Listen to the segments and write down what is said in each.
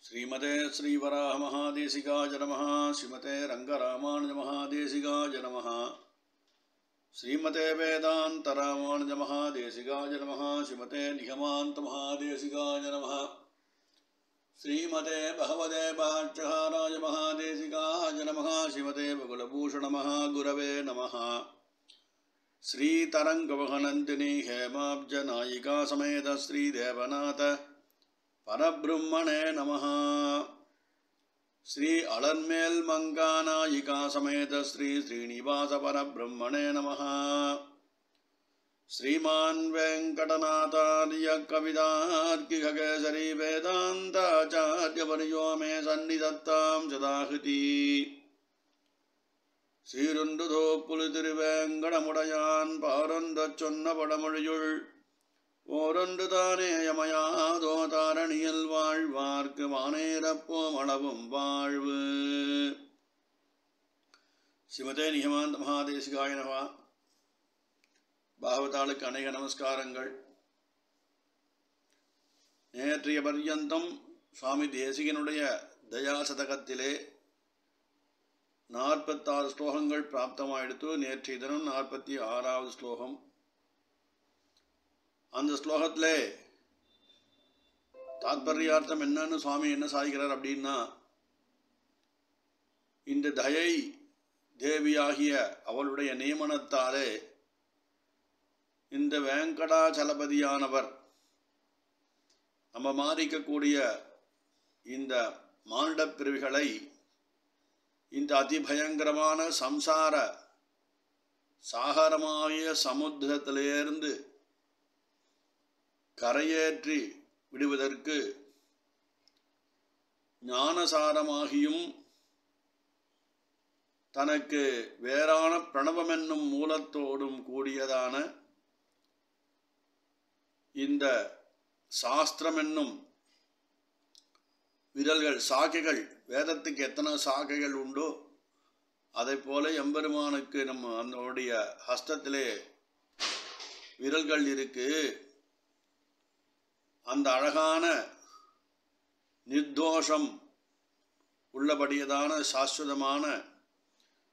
श्रीमते श्रीवराहमहादेशिकाय नमः। श्रीमते रंगरामानुजमहादेशिकाय नमः। श्रीमते वेदान्तरामानुजमहादेशिकाय नमः। श्रीमते निगमान्तमहादेशिकाय नमः। श्रीमते भगवते भाष्यकाराय महादेशिकाय नमः। श्रीमते बकुलभूषणमहागुरवे नमः। श्रीतरङ्गवहनन्तिनी हेमाब्जनायिका समेत श्रीदेवनाथ परब्रह्मणे नमः। श्री अलन्मेल मंगानायिका समेत श्री श्रीनिवास परब्रह्मणे नमः। श्रीमान् वेंकटनाथार्य कवितार्किककेसरी वेदान्ताचार्यवर्यो मे सन्निधत्तां सदाहृति। சீருண்டுதோ புலிதிருவேங்கடமுடையான் பாரொந்தச் சொன்ன படமொழியுள் ஓரொன்று தானே யமயாதோ தாரணியில் வாழ்வார்க்கு வானேரப்போம் அளவும் வாழ்வு. ஸ்ரீமதே நிகமாந்த மகாதேசிகாய நமஹ. பாகவதாளுக்கு அநேக நமஸ்காரங்கள். நேற்றைய பர்யந்தம் சுவாமி தேசிகனுடைய தயாசதகத்திலே 46 ஸ்லோகங்கள் பிராப்தமாயிடுத்து. நேற்றைய தினம் 46வது ஸ்லோகம். அந்த ஸ்லோகத்திலே தாத்பர்யார்த்தம் என்னன்னு சுவாமி என்ன சாதிக்கிறார் அப்படின்னா, இந்த தயை தேவியாகிய அவளுடைய நியமனத்தாலே இந்த வேங்கடாச்சலபதியானவர் நம்ம மாறிக்கக்கூடிய இந்த மானுடப் பிரிவுகளை இந்த அதிபயங்கரமான சம்சார சாகரமாகிய சமுத்திரத்திலிருந்து கரையேற்றி விடுவதற்கு ஞானசாரமாகியும் தனக்கு வேறான பிரணவமென்னும் மூலத்தோடும் கூடியதான இந்த சாஸ்திரமென்னும் விரல்கள் சாக்கைகள், வேதத்துக்கு எத்தனை சாக்கைகள் உண்டோ அதை போல எம்பெருமானுக்கு நம்ம நம்முடைய ஹஸ்தத்திலே விரல்கள் இருக்கு. அந்த அழகான நிர்தோஷம் உள்ளபடியதான சாஸ்வதமான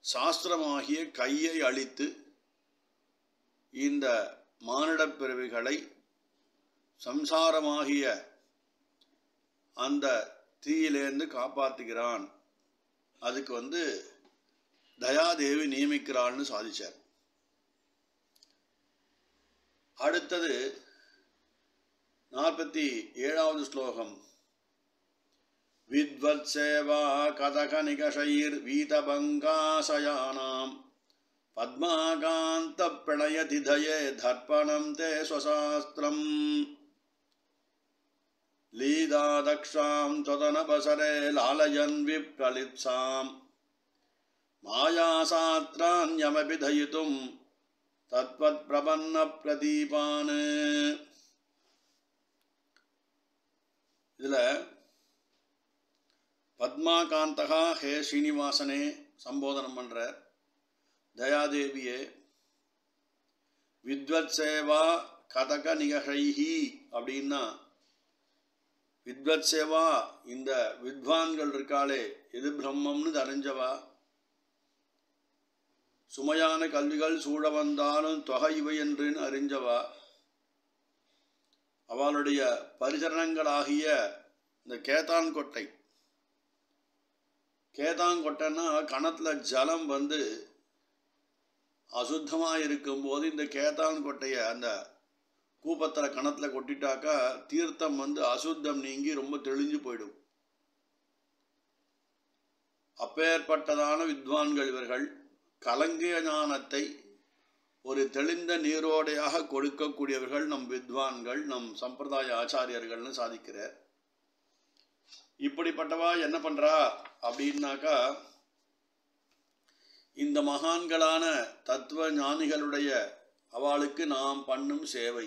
சாஸ்திரமாகிய கையை அளித்து இந்த மானிடப் பிறவிகளை சம்சாரமாகிய அந்த தீயிலேருந்து காப்பாற்றுகிறான். அதுக்கு தயாதேவி நியமிக்கிறான்னு சாதிச்சார். அடுத்தது 47வது ஸ்லோகம். வித்வத் சேவா கதக நிகஷைர் வீதபங்காசயானாம் பத்மாகாந்த பிரணயதி தயே தர்ப்பணம் தே ஸ்வசாஸ்திரம் லீதாதக்ஷாம் தொதனபசரே லாலயன் விப்ரலிப்சாம் மாயாசாத்ரான்யமபி தயிதும் தத்வத் பிரபன்ன பிரதீபான். இதில் பத்மாகாந்தகா ஹே ஸ்ரீனிவாசனே சம்போதனம் பண்ணுற தயாதேவியே. வித்வத் சேவா கதக நிகஷைஹி அப்படின்னா, வித்வத் சேவா இந்த வித்வான்கள் இருக்காளே, எது பிரம்மம்னு அறிஞ்சவா, சுமையான கல்விகள் சூழ வந்தாலும் தொகை இவை என்றுன்னு அறிஞ்சவா, அவளுடைய பரிசரணங்களாகிய இந்த கேதான்கொட்டை. கேதாங்கொட்டைன்னா கணத்தில் ஜலம் அசுத்தமாக இருக்கும்போது இந்த கேதான்கொட்டையை அந்த கூப்பத்தில் கணத்தில் கொட்டிட்டாக்கா தீர்த்தம் அசுத்தம் நீங்கி ரொம்ப தெளிஞ்சு போயிடும். அப்பேற்பட்டதான வித்வான்கள் இவர்கள். கலங்கிய ஞானத்தை ஒரு தெளிந்த நீரோடையாக கொடுக்கக்கூடியவர்கள் நம் வித்வான்கள், நம் சம்பிரதாய ஆச்சாரியர்கள்னு சாதிக்கிறார். இப்படிப்பட்டவா என்ன பண்றா அப்படின்னாக்கா, இந்த மகான்களான தத்துவ ஞானிகளுடைய அவளுக்கு நாம் பண்ணும் சேவை,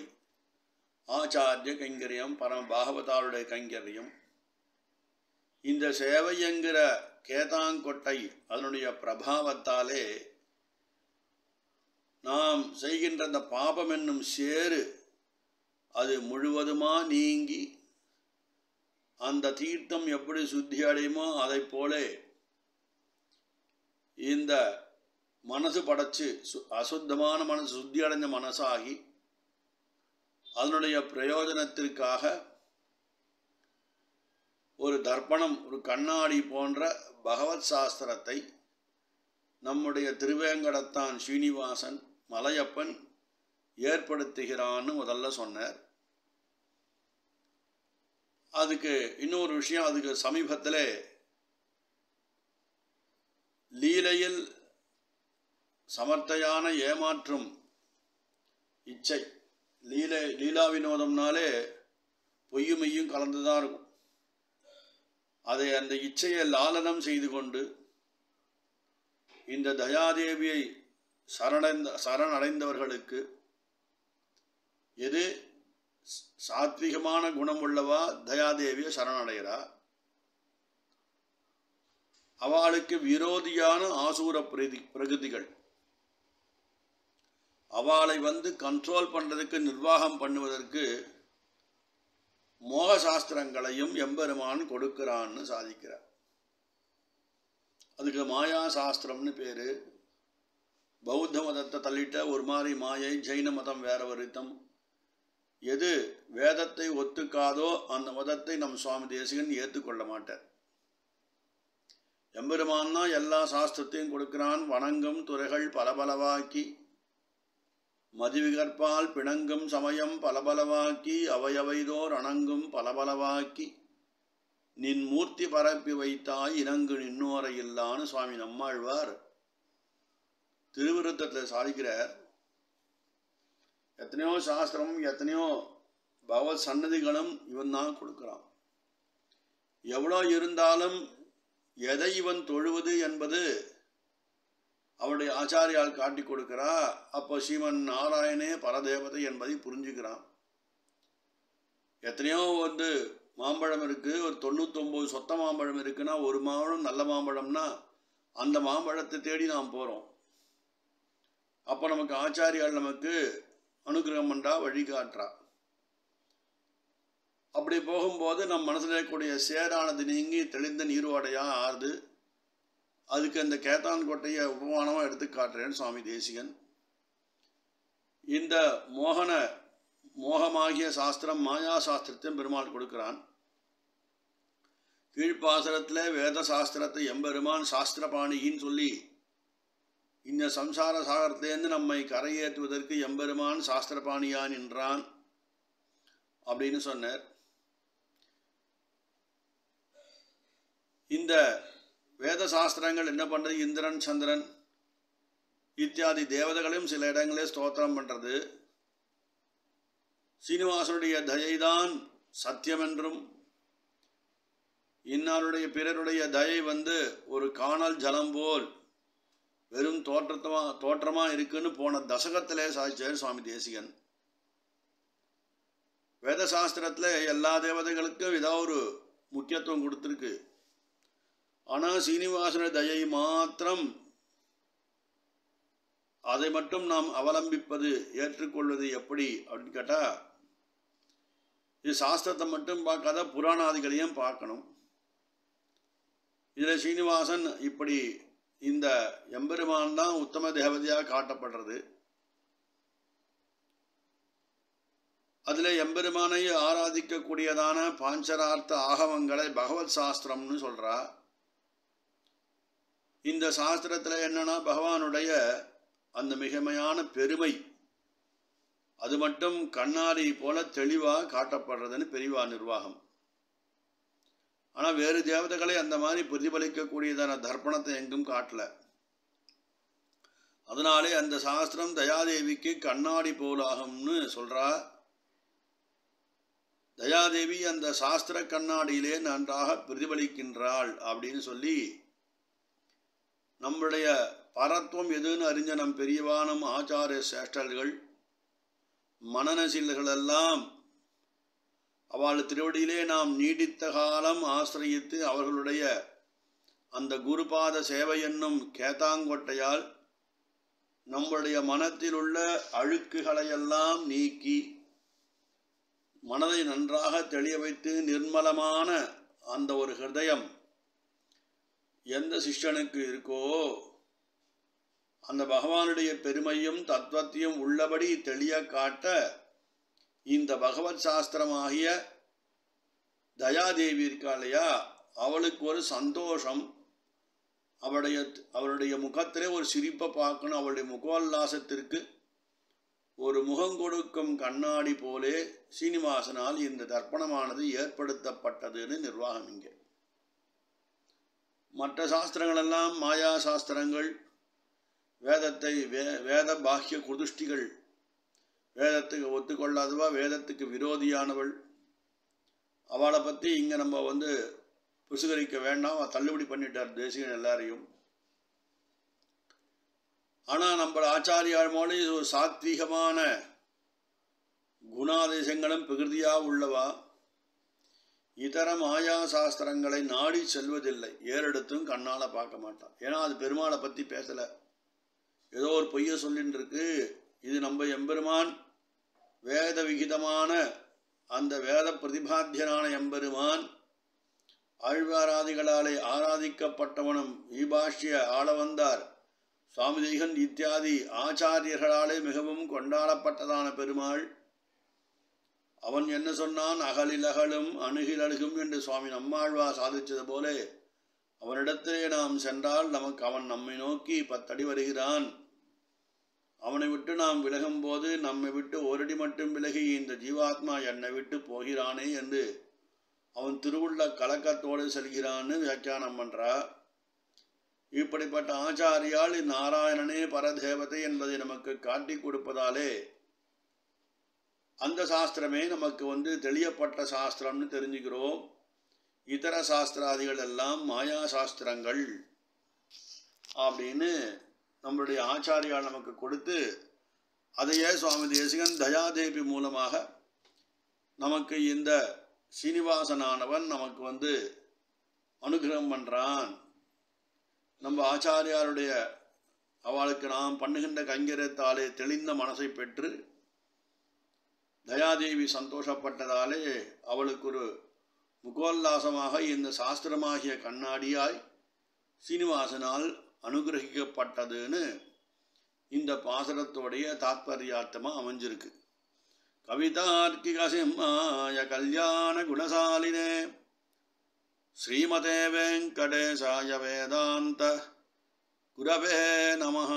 ஆச்சாரிய கைங்கரியம், பரம பாகவதாருடைய கைங்கரியம், இந்த சேவை என்கிற கேதாங்கொட்டை அதனுடைய பிரபாவத்தாலே நாம் செய்கின்ற அந்த பாபம் என்னும் சேறு அது முழுவதுமா நீங்கி அந்த தீர்த்தம் எப்படி சுத்தி அடையுமோ அதை போல இந்த மனசு படைச்சு அசுத்தமான மனசு சுத்தி அடைஞ்ச மனசாகி அதனுடைய பிரயோஜனத்திற்காக ஒரு தர்ப்பணம், ஒரு கண்ணாடி போன்ற பகவத் சாஸ்திரத்தை நம்முடைய திருவேங்கடத்தான் ஸ்ரீனிவாசன் மலையப்பன் ஏற்படுத்துகிறான்னு முதல்ல சொன்னார். அதுக்கு இன்னொரு விஷயம், அதுக்கு சமீபத்தில் லீலையில் சமர்த்தையான ஏமாற்றும் இச்சை, லீலா வினோதம்னாலே பொய்யும் மெய்யும் கலந்துதான் இருக்கும். அதை அந்த இச்சையை லாலனம் செய்து கொண்டு இந்த தயாதேவியை சரணடைந்தவர்களுக்கு எது சாத்விகமான குணம் உள்ளவா தயாதேவியை சரணடைகிறா, அவளுக்கு விரோதியான ஆசூர பிரகிருதிகள் அவளை கண்ட்ரோல் பண்ணுறதுக்கு, நிர்வாகம் பண்ணுவதற்கு மோக சாஸ்திரங்களையும் எம்பெருமான் கொடுக்கிறான்னு சாதிக்கிறார். அதுக்கு மாயா சாஸ்திரம்னு பேர். பௌத்த மதத்தை தள்ளிட்ட ஒரு மாதிரி மாயை, ஜெயின மதம் வேற வருத்தம். எது வேதத்தை ஒத்துக்காதோ அந்த மதத்தை நம் சுவாமி தேசிகன் ஏற்றுக்கொள்ள மாட்டார். எம்பெருமான் தான் எல்லா சாஸ்திரத்தையும் கொடுக்கிறான். வணங்கும் துறைகள் பலபலவாக்கி மதிவிகற்பால் பிணங்கும் சமயம் பலபலவாக்கி அவையவைதோர் அணங்கும் பலபலவாக்கி நின் மூர்த்தி பரப்பி வைத்தாய் இணங்கு நின்னோரை இல்லான்னு சுவாமி நம்மாழ்வார் திருவிருத்தத்தில் சாதிக்கிறார். எத்தனையோ சாஸ்திரமும் எத்தனையோ பகவத் சன்னதிகளும் இவன் தான் கொடுக்கிறான். எவ்வளோ இருந்தாலும் எதை இவன் தொழுவது என்பது அவருடைய ஆச்சாரியால் காட்டி கொடுக்கிறா. அப்போ ஸ்ரீமன் நாராயணே பரதேவதை என்பதை புரிஞ்சுக்கிறான். எத்தனையோ மாம்பழம் இருக்கு, ஒரு 99 சொத்த மாம்பழம் இருக்குன்னா ஒரு மாம்பழம் நல்ல மாம்பழம்னா அந்த மாம்பழத்தை தேடி நாம் போகிறோம். அப்போ நமக்கு ஆச்சாரியால் நமக்கு அனுகிரகம் பண்ணா, வழிகாட்டுறா. அப்படி போகும்போது நம் மனசில் இருக்கக்கூடிய சேரானது நீங்கி தெளிந்த நீர்வாடையாக ஆறுது. அதுக்கு அந்த கேத்தான்கோட்டையை உபமானமாக எடுத்து காட்டுறேன் சுவாமி தேசிகன். இந்த மோகமாகிய சாஸ்திரம், மாயா சாஸ்திரத்தையும் பெருமாள் கொடுக்கிறான். கீழ்ப்பாசரத்தில் வேத சாஸ்திரத்தை எம்பெருமான் சாஸ்திரபாணிகின்னு சொல்லி இந்த சம்சார சாகரத்திலேருந்து நம்மை கரையேற்றுவதற்கு எம்பெருமான் சாஸ்திரபாணியான் என்றான் அப்படின்னு சொன்னார். இந்த வேத சாஸ்திரங்கள் என்ன பண்ணுறது, இந்திரன் சந்திரன் இத்தியாதி தேவதைகளையும் சில இடங்களே ஸ்தோத்திரம் பண்ணுறது. சீனிவாசனுடைய தயைதான் சத்தியம் என்றும், இன்னாருடைய பிறருடைய தயை ஒரு காணல் ஜலம் போல் வெறும் தோற்றமாக இருக்குன்னு போன தசகத்திலே சாதிச்சார் சுவாமி தேசிகன். வேத சாஸ்திரத்தில் எல்லா தேவதைகளுக்கும் ஏதாவது ஒரு முக்கியத்துவம் கொடுத்துருக்கு. ஆனால் சீனிவாசன தயை மாத்திரம், அதை மட்டும் நாம் அவலம்பிப்பது, ஏற்றுக்கொள்வது எப்படி அப்படின்னு கேட்டால், இது சாஸ்திரத்தை மட்டும் பார்க்காத புராணாதிகளையும் பார்க்கணும். இதில் சீனிவாசன் இப்படி இந்த எம்பெருமான் தான் உத்தம தேவதையாக காட்டப்படுறது. அதில் எம்பெருமானை ஆராதிக்கக்கூடியதான பாஞ்சரார்த்த ஆகமங்களை பகவத் சாஸ்திரம்னு சொல்கிறா. இந்த சாஸ்திரத்தில் என்னன்னா பகவானுடைய அந்த மிகமையான பெருமை அது மட்டும் கண்ணாடி போல தெளிவாக காட்டப்படுறதுன்னு பெரியவா நிர்வாகம். ஆனால் வேறு தேவதைகளை அந்த மாதிரி பிரதிபலிக்கக்கூடியதான தர்ப்பணத்தை எங்கும் காட்டல. அதனாலே அந்த சாஸ்திரம் தயாதேவிக்கு கண்ணாடி போலாகும்னு சொல்றா. தயாதேவி அந்த சாஸ்திர கண்ணாடியிலே நன்றாக பிரதிபலிக்கின்றாள் அப்படின்னு சொல்லி நம்முடைய பரத்துவம் எதுன்னு அறிஞ்ச நம் பெரியவானம் ஆச்சாரிய சேஷ்டர்கள் மனநசீலர்களெல்லாம் அவள் திருவடியிலே நாம் நீடித்த காலம் ஆசிரியித்து அவர்களுடைய அந்த குருபாத சேவை என்னும் கேத்தாங்கொட்டையால் நம்முடைய மனத்தில் உள்ள அழுக்குகளையெல்லாம் நீக்கி மனதை நன்றாக தெளிய வைத்து நிர்மலமான அந்த ஒரு ஹிருதயம் எந்த சிஷ்யனுக்கு இருக்கோ அந்த பகவானுடைய பெருமையும் தத்துவத்தையும் உள்ளபடி தெளிய காட்ட இந்த பகவத் சாஸ்திரமாகிய தயாதேவி இருக்கா இல்லையா, அவளுக்கு ஒரு சந்தோஷம். அவளுடைய முகத்திலே ஒரு சிரிப்பை பார்க்கணும். அவளுடைய முகோல்லாசத்திற்கு ஒரு முகம் கொடுக்கும் கண்ணாடி போலே சீனிவாசனால் இந்த தர்ப்பணமானது ஏற்படுத்தப்பட்டதுன்னு நிர்வாகம். இங்கே மற்ற சாஸ்திரங்கள் எல்லாம் மாயா சாஸ்திரங்கள், வேதத்தை வேத பாக்கிய குதுஷ்டிகள், வேதத்துக்கு ஒத்துக்கொள்ளாதவா, வேதத்துக்கு விரோதியானவள், அவளை பற்றி இங்கே நம்ம புசுகரிக்க வேண்டாம். தள்ளுபடி பண்ணிட்டார் தேசிகன் எல்லாரையும். ஆனால் நம்ம ஆச்சாரியார் மொழி ஒரு சாத்வீகமான குணாதிசயங்களும் பிரகிருதியாக உள்ளவா, இதர மாயா சாஸ்திரங்களை நாடி செல்வதில்லை. ஏறெடுத்தும் கண்ணால் பார்க்க மாட்டான். ஏன்னா அது பெருமாளை பற்றி பேசலை, ஏதோ ஒரு பொய்யை சொல்லின்னு இருக்கு. இது நம்ம எம்பெருமான் வேத விகிதமான அந்த வேத பிரதிபாத்தியனான எம்பெருமான் ஆழ்வாராதிகளாலே ஆராதிக்கப்பட்டவனும் ஈபாஷ்ய ஆளவந்தார் சுவாமி தேசிகன் இத்தியாதி ஆச்சாரியர்களாலே மிகவும் கொண்டாடப்பட்டதான பெருமாள். அவன் என்ன சொன்னான்? அகலில் அகலும் அணுகில் அணுகும் என்று சுவாமி நம்மாழ்வார் சாதித்தது போலே அவனிடத்திலே நாம் சென்றால் நமக்கு அவன் நம்மை நோக்கி 10 அடி வருகிறான். அவனை விட்டு நாம் விலகும் போது நம்மை விட்டு ஓரடி மட்டும் விலகி இந்த ஜீவாத்மா என்னை விட்டு போகிறானே என்று அவன் திருவுள்ள கலக்கத்தோடு செல்கிறான்னு வியாக்கியானம் பண்றா. இப்படிப்பட்ட ஆச்சாரியால் நாராயணனே பரதேவதை என்பதை நமக்கு காட்டி கொடுப்பதாலே அந்த சாஸ்திரமே நமக்கு தெளியப்பட்ட சாஸ்திரம்னு தெரிஞ்சுக்கிறோம். இதர சாஸ்திராதிகள் எல்லாம் மாயா சாஸ்திரங்கள் அப்படின்னு நம்மளுடைய ஆச்சாரியால் நமக்கு கொடுத்து, அதையே சுவாமி தேசிகன் தயாதேவி மூலமாக நமக்கு இந்த சீனிவாசனானவன் நமக்கு அனுகிரகம் பண்ணுறான். நம்ம ஆச்சாரியாருடைய அவளுக்கு நாம் பண்ணுகின்ற கைங்கரத்தாலே தெளிந்த மனசை பெற்று தயாதேவி சந்தோஷப்பட்டதாலே அவளுக்கு ஒரு முகோல்லாசமாக இந்த சாஸ்திரமாகிய கண்ணாடியாய் சீனிவாசனால் அனுகிரகிக்கப்பட்டதுன்னு இந்த பாசரத்தோடைய தாத்பர்யார்த்தமாக அமைஞ்சிருக்கு. கவிதார்க்கிக சிம்மாய கல்யாண குணசாலினே ஸ்ரீமதே வெங்கடேசாய வேதாந்த குரவே நமஹ.